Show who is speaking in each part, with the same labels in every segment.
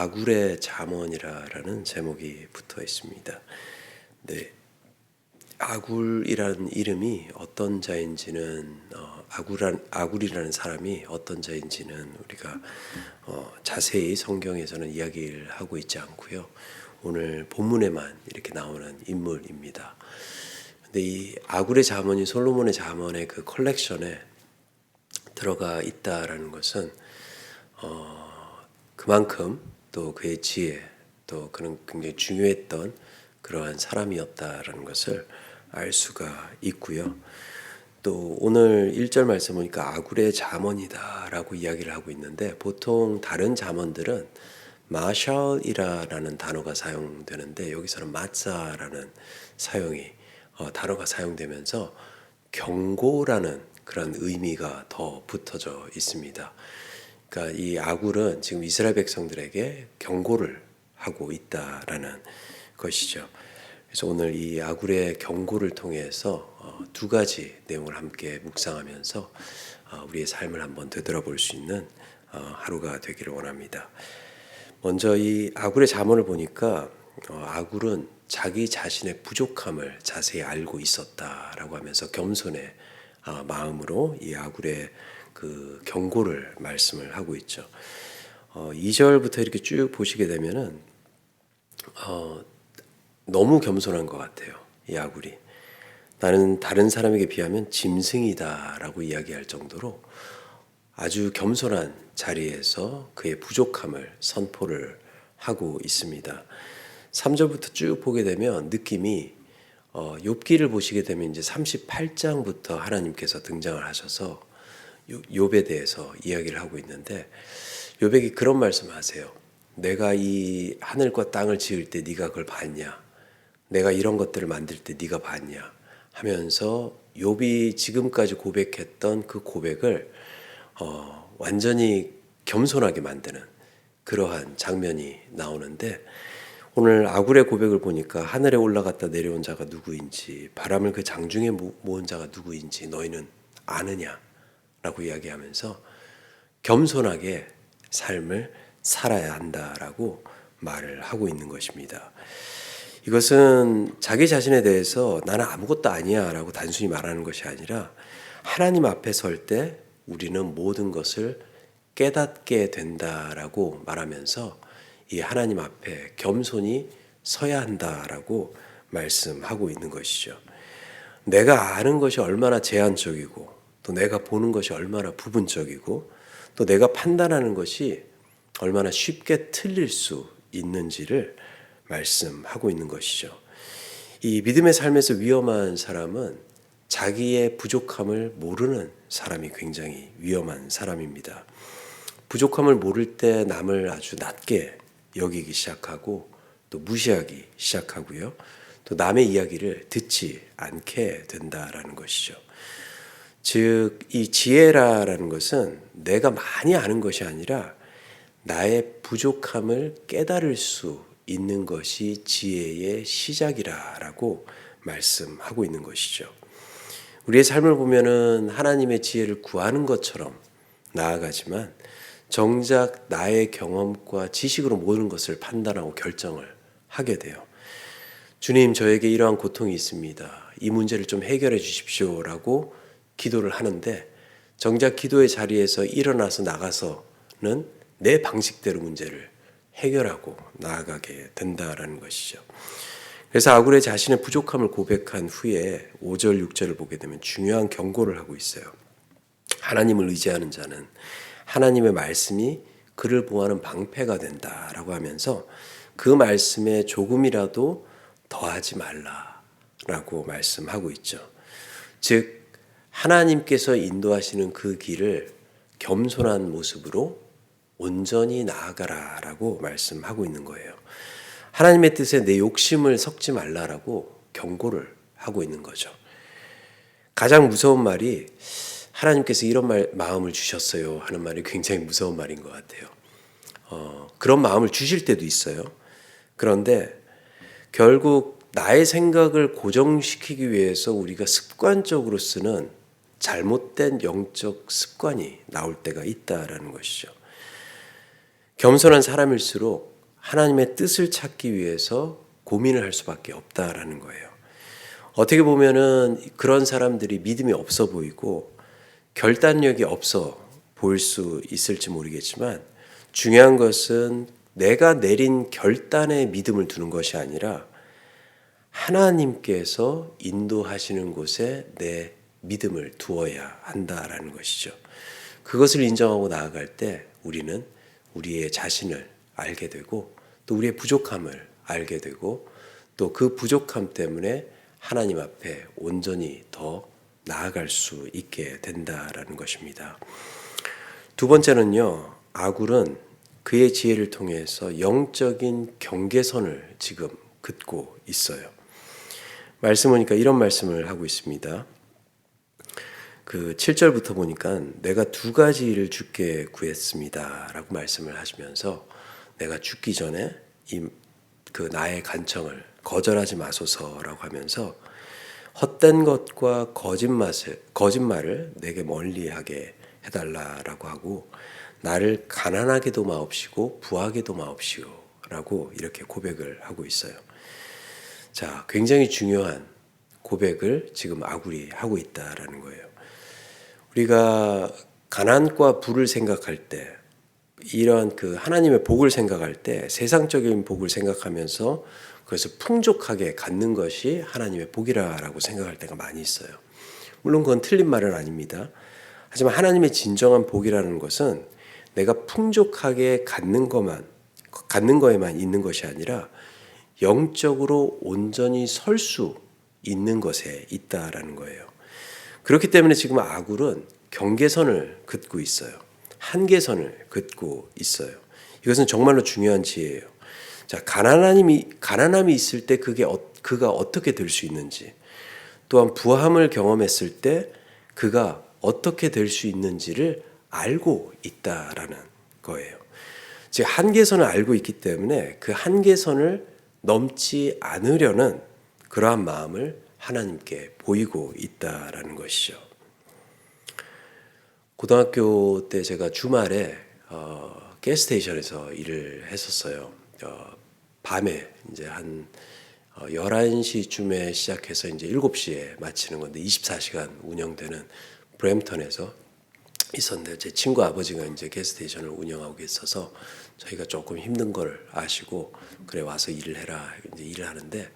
Speaker 1: 아굴의 잠언이라는 제목이 붙어 있습니다. 네, 아굴이라는 이름이 어떤 자인지는 아굴이라는 사람이 어떤 자인지는 우리가 자세히 성경에서는 이야기를 하고 있지 않고요. 오늘 본문에만 이렇게 나오는 인물입니다. 근데 이 아굴의 잠언이 솔로몬의 잠언의 그 컬렉션에 들어가 있다라는 것은 그만큼 또 그의 지혜, 또 그는 굉장히 중요했던 그러한 사람이었다라는 것을 알 수가 있고요. 또 오늘 1절 말씀 보니까 아굴의 잠언이다라고 이야기를 하고 있는데, 보통 다른 잠언들은 마샬이라는 단어가 사용되는데 여기서는 마짜라는 단어가 사용되면서 경고라는 그런 의미가 더 붙어져 있습니다. 그러니까 이 아굴은 지금 이스라엘 백성들에게 경고를 하고 있다라는 것이죠. 그래서 오늘 이 아굴의 경고를 통해서 두 가지 내용을 함께 묵상하면서 우리의 삶을 한번 되돌아볼 수 있는 하루가 되기를 원합니다. 먼저 이 아굴의 잠언을 보니까 아굴은 자기 자신의 부족함을 자세히 알고 있었다라고 하면서 겸손의 마음으로 이 아굴의 그 경고를 말씀을 하고 있죠. 2절부터 이렇게 쭉 보시게 되면은 너무 겸손한 것 같아요. 이 아굴이 나는 다른 사람에게 비하면 짐승이다라고 이야기할 정도로 아주 겸손한 자리에서 그의 부족함을 선포를 하고 있습니다. 3절부터 쭉 보게 되면 느낌이 욥기를 보시게 되면 이제 38장부터 하나님께서 등장을 하셔서 욥에 대해서 이야기를 하고 있는데, 욥에게 그런 말씀하세요. 내가 이 하늘과 땅을 지을 때 네가 그걸 봤냐? 내가 이런 것들을 만들 때 네가 봤냐? 하면서 욥이 지금까지 고백했던 그 고백을 완전히 겸손하게 만드는 그러한 장면이 나오는데, 오늘 아굴의 고백을 보니까 하늘에 올라갔다 내려온 자가 누구인지, 바람을 그 장중에 모은 자가 누구인지 너희는 아느냐? 라고 이야기하면서 겸손하게 삶을 살아야 한다라고 말을 하고 있는 것입니다. 이것은 자기 자신에 대해서 나는 아무것도 아니야 라고 단순히 말하는 것이 아니라, 하나님 앞에 설 때 우리는 모든 것을 깨닫게 된다라고 말하면서 이 하나님 앞에 겸손히 서야 한다라고 말씀하고 있는 것이죠. 내가 아는 것이 얼마나 제한적이고, 또 내가 보는 것이 얼마나 부분적이고, 또 내가 판단하는 것이 얼마나 쉽게 틀릴 수 있는지를 말씀하고 있는 것이죠. 이 믿음의 삶에서 위험한 사람은 자기의 부족함을 모르는 사람이 굉장히 위험한 사람입니다. 부족함을 모를 때 남을 아주 낮게 여기기 시작하고, 또 무시하기 시작하고요. 또 남의 이야기를 듣지 않게 된다라는 것이죠. 즉, 이 지혜라는 것은 내가 많이 아는 것이 아니라 나의 부족함을 깨달을 수 있는 것이 지혜의 시작이라고 말씀하고 있는 것이죠. 우리의 삶을 보면은 하나님의 지혜를 구하는 것처럼 나아가지만, 정작 나의 경험과 지식으로 모든 것을 판단하고 결정을 하게 돼요. 주님, 저에게 이러한 고통이 있습니다. 이 문제를 좀 해결해 주십시오라고 기도를 하는데, 정작 기도의 자리에서 일어나서 나가서는 내 방식대로 문제를 해결하고 나아가게 된다라는 것이죠. 그래서 아굴의 자신의 부족함을 고백한 후에 5절, 6절을 보게 되면 중요한 경고를 하고 있어요. 하나님을 의지하는 자는 하나님의 말씀이 그를 보호하는 방패가 된다라고 하면서 그 말씀에 조금이라도 더하지 말라라고 말씀하고 있죠. 즉, 하나님께서 인도하시는 그 길을 겸손한 모습으로 온전히 나아가라라고 말씀하고 있는 거예요. 하나님의 뜻에 내 욕심을 섞지 말라라고 경고를 하고 있는 거죠. 가장 무서운 말이 하나님께서 이런 마음을 주셨어요 하는 말이 굉장히 무서운 말인 것 같아요. 그런 마음을 주실 때도 있어요. 그런데 결국 나의 생각을 고정시키기 위해서 우리가 습관적으로 쓰는 잘못된 영적 습관이 나올 때가 있다라는 것이죠. 겸손한 사람일수록 하나님의 뜻을 찾기 위해서 고민을 할 수밖에 없다라는 거예요. 어떻게 보면은 그런 사람들이 믿음이 없어 보이고 결단력이 없어 보일 수 있을지 모르겠지만 중요한 것은 내가 내린 결단에 믿음을 두는 것이 아니라 하나님께서 인도하시는 곳에 내 믿음을 두어야 한다라는 것이죠. 그것을 인정하고 나아갈 때 우리는 우리의 자신을 알게 되고 또 우리의 부족함을 알게 되고 또 그 부족함 때문에 하나님 앞에 온전히 더 나아갈 수 있게 된다라는 것입니다. 두 번째는요, 아굴은 그의 지혜를 통해서 영적인 경계선을 지금 긋고 있어요. 말씀 보니까 이런 말씀을 하고 있습니다. 그 7절부터 보니까 내가 두 가지 일을 주께 구했습니다 라고 말씀을 하시면서 내가 죽기 전에 그 나의 간청을 거절하지 마소서라고 하면서 헛된 것과 거짓말을 내게 멀리하게 해달라라고 하고 나를 가난하게도 마옵시고 부하게도 마옵시오라고 이렇게 고백을 하고 있어요. 자, 굉장히 중요한 고백을 지금 아굴이 하고 있다라는 거예요. 우리가 가난과 부를 생각할 때 이러한 그 하나님의 복을 생각할 때 세상적인 복을 생각하면서 그래서 풍족하게 갖는 것이 하나님의 복이라고 생각할 때가 많이 있어요. 물론 그건 틀린 말은 아닙니다. 하지만 하나님의 진정한 복이라는 것은 내가 풍족하게 갖는 거에만 있는 것이 아니라 영적으로 온전히 설 수 있는 것에 있다라는 거예요. 그렇기 때문에 지금 아굴은 경계선을 긋고 있어요. 한계선을 긋고 있어요. 이것은 정말로 중요한 지혜예요. 자, 가난함이 있을 때 그가 어떻게 될 수 있는지, 또한 부함을 경험했을 때 그가 어떻게 될 수 있는지를 알고 있다라는 거예요. 즉 한계선을 알고 있기 때문에 그 한계선을 넘지 않으려는 그러한 마음을 하나님께 보이고 있다라는 것이죠. 고등학교 때 제가 주말에 가스스테이션에서 일을 했었어요. 밤에 이제 한 11시쯤에 시작해서 이제 7시에 마치는 건데 24시간 운영되는 브램턴에서 있었는데 제 친구 아버지가 이제 가스스테이션을 운영하고 있어서 저희가 조금 힘든 걸 아시고 그래 와서 일을 해라 이제 일을 하는데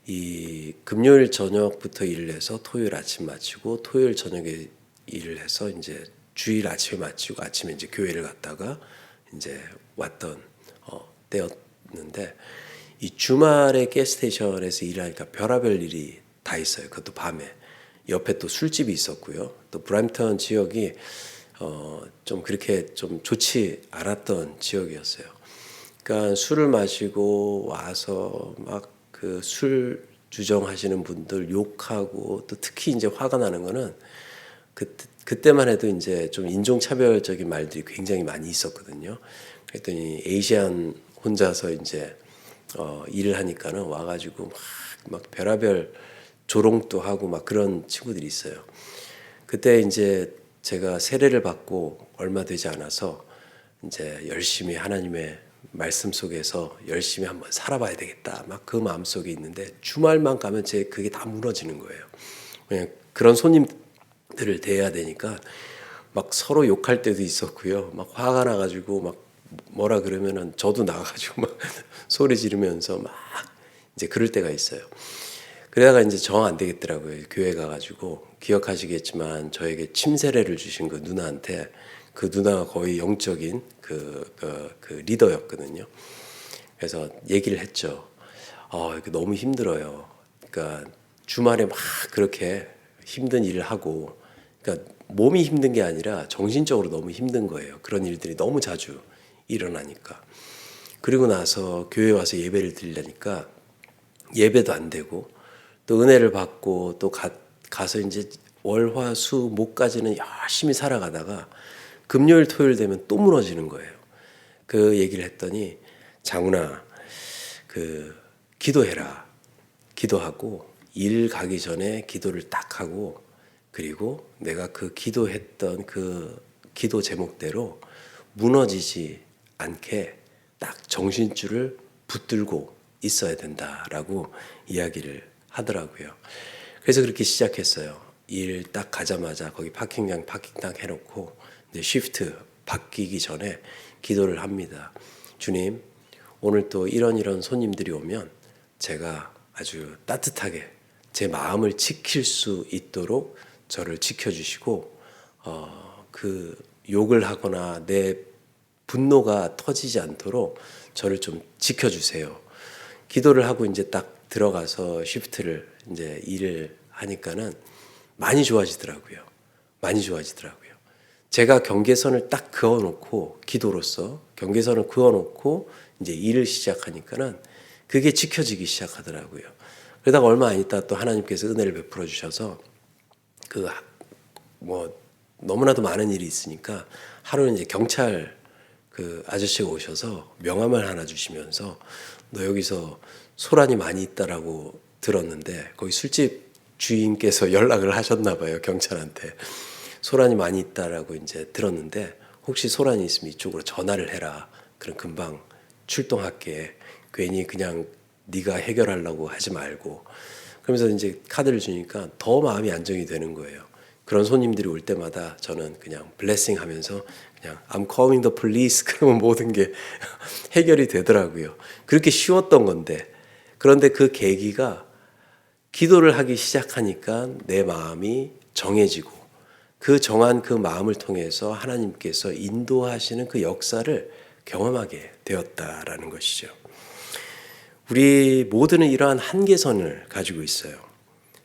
Speaker 1: 이 금요일 저녁부터 일을 해서 토요일 아침 마치고 토요일 저녁에 일을 해서 이제 주일 아침에 마치고 아침에 이제 교회를 갔다가 이제 왔던 때였는데 이 주말에 가스스테이션에서 일하니까 별의별 일이 다 있어요. 그것도 밤에 옆에 또 술집이 있었고요. 또 브램턴 지역이 좀 그렇게 좀 좋지 않았던 지역이었어요. 그러니까 술을 마시고 와서 막 그 술 주정하시는 분들 욕하고 또 특히 이제 화가 나는 거는 그때만 해도 이제 좀 인종차별적인 말들이 굉장히 많이 있었거든요. 그랬더니 에이시안 혼자서 이제 일을 하니까는 와가지고 막 별의별 조롱도 하고 막 그런 친구들이 있어요. 그때 이제 제가 세례를 받고 얼마 되지 않아서 이제 열심히 하나님의 말씀 속에서 열심히 한번 살아봐야 되겠다. 막 그 마음 속에 있는데 주말만 가면 그게 다 무너지는 거예요. 그냥 그런 손님들을 대해야 되니까 막 서로 욕할 때도 있었고요. 막 화가 나가지고 막 뭐라 그러면은 저도 나가가지고 막 소리 지르면서 막 이제 그럴 때가 있어요. 그러다가 이제 정 안 되겠더라고요. 교회 가가지고 기억하시겠지만 저에게 침세례를 주신 그 누나한테 그 누나가 거의 영적인 그 리더였거든요. 그래서 얘기를 했죠. 이거 너무 힘들어요. 그러니까 주말에 막 그렇게 힘든 일을 하고, 그러니까 몸이 힘든 게 아니라 정신적으로 너무 힘든 거예요. 그런 일들이 너무 자주 일어나니까. 그리고 나서 교회 와서 예배를 드리려니까 예배도 안 되고 또 은혜를 받고 또 가서 이제 월, 화, 수, 목까지는 열심히 살아가다가 금요일, 토요일 되면 또 무너지는 거예요. 그 얘기를 했더니 장훈아, 기도해라. 기도하고 일 가기 전에 기도를 딱 하고 그리고 내가 그 기도했던 그 기도 제목대로 무너지지 않게 딱 정신줄을 붙들고 있어야 된다라고 이야기를 하더라고요. 그래서 그렇게 시작했어요. 일 딱 가자마자 거기 파킹장 해놓고 이제 시프트 바뀌기 전에 기도를 합니다. 주님, 오늘 또 이런 손님들이 오면 제가 아주 따뜻하게 제 마음을 지킬 수 있도록 저를 지켜주시고 그 욕을 하거나 내 분노가 터지지 않도록 저를 좀 지켜주세요. 기도를 하고 이제 딱 들어가서 시프트를 이제 일을 하니까는 많이 좋아지더라고요. 많이 좋아지더라고요. 제가 경계선을 딱 그어놓고 기도로서 경계선을 그어놓고 이제 일을 시작하니까는 그게 지켜지기 시작하더라고요. 그러다가 얼마 안 있다 또 하나님께서 은혜를 베풀어 주셔서 그 뭐 너무나도 많은 일이 있으니까 하루는 이제 경찰 그 아저씨가 오셔서 명함을 하나 주시면서 너 여기서 소란이 많이 있다라고 들었는데 거기 술집 주인께서 연락을 하셨나 봐요. 경찰한테 소란이 많이 있다라고 이제 들었는데 혹시 소란이 있으면 이쪽으로 전화를 해라. 그럼 금방 출동할게. 괜히 그냥 네가 해결하려고 하지 말고. 그러면서 이제 카드를 주니까 더 마음이 안정이 되는 거예요. 그런 손님들이 올 때마다 저는 그냥 블레싱 하면서 그냥 I'm calling the police 그러면 모든 게 해결이 되더라고요. 그렇게 쉬웠던 건데 그런데 그 계기가 기도를 하기 시작하니까 내 마음이 정해지고 그 정한 그 마음을 통해서 하나님께서 인도하시는 그 역사를 경험하게 되었다라는 것이죠. 우리 모두는 이러한 한계선을 가지고 있어요.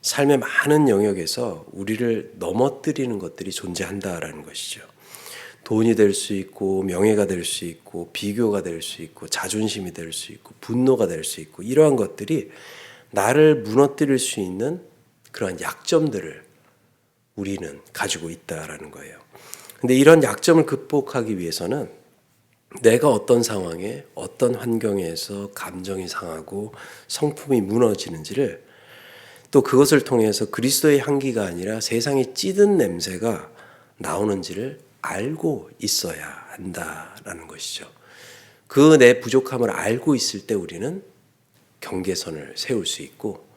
Speaker 1: 삶의 많은 영역에서 우리를 넘어뜨리는 것들이 존재한다라는 것이죠. 돈이 될 수 있고 명예가 될 수 있고 비교가 될 수 있고 자존심이 될 수 있고 분노가 될 수 있고 이러한 것들이 나를 무너뜨릴 수 있는 그러한 약점들을 우리는 가지고 있다라는 거예요. 근데 이런 약점을 극복하기 위해서는 내가 어떤 상황에 어떤 환경에서 감정이 상하고 성품이 무너지는지를 또 그것을 통해서 그리스도의 향기가 아니라 세상에 찌든 냄새가 나오는지를 알고 있어야 한다라는 것이죠. 그 내 부족함을 알고 있을 때 우리는 경계선을 세울 수 있고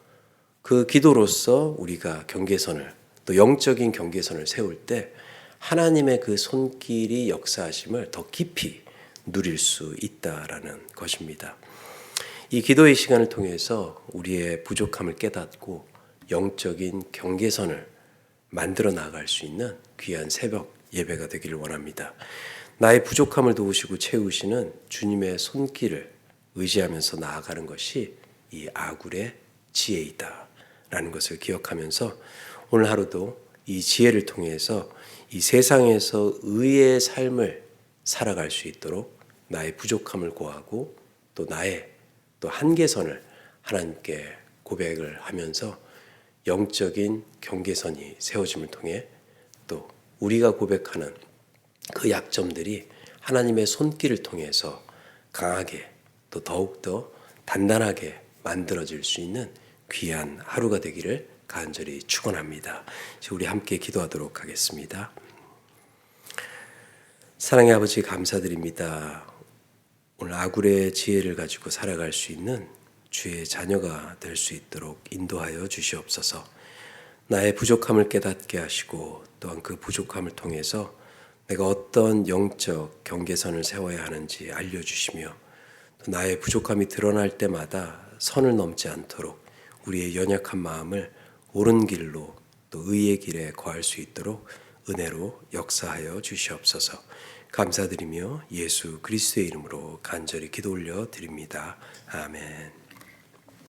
Speaker 1: 그 기도로서 우리가 경계선을 또 영적인 경계선을 세울 때 하나님의 그 손길이 역사하심을 더 깊이 누릴 수 있다라는 것입니다. 이 기도의 시간을 통해서 우리의 부족함을 깨닫고 영적인 경계선을 만들어 나갈 수 있는 귀한 새벽 예배가 되기를 원합니다. 나의 부족함을 도우시고 채우시는 주님의 손길을 의지하면서 나아가는 것이 이 아굴의 지혜이다 라는 것을 기억하면서 오늘 하루도 이 지혜를 통해서 이 세상에서 의의 삶을 살아갈 수 있도록 나의 부족함을 고하고 또 나의 또 한계선을 하나님께 고백을 하면서 영적인 경계선이 세워짐을 통해 또 우리가 고백하는 그 약점들이 하나님의 손길을 통해서 강하게 또 더욱더 단단하게 만들어질 수 있는 귀한 하루가 되기를 간절히 축원합니다. 우리 함께 기도하도록 하겠습니다. 사랑의 아버지 감사드립니다. 오늘 아굴의 지혜를 가지고 살아갈 수 있는 주의 자녀가 될 수 있도록 인도하여 주시옵소서. 나의 부족함을 깨닫게 하시고 또한 그 부족함을 통해서 내가 어떤 영적 경계선을 세워야 하는지 알려주시며 또 나의 부족함이 드러날 때마다 선을 넘지 않도록 우리의 연약한 마음을 옳은 길로 또 의의 길에 거할 수 있도록 은혜로 역사하여 주시옵소서. 감사드리며 예수 그리스도의 이름으로 간절히 기도 올려 드립니다. 아멘.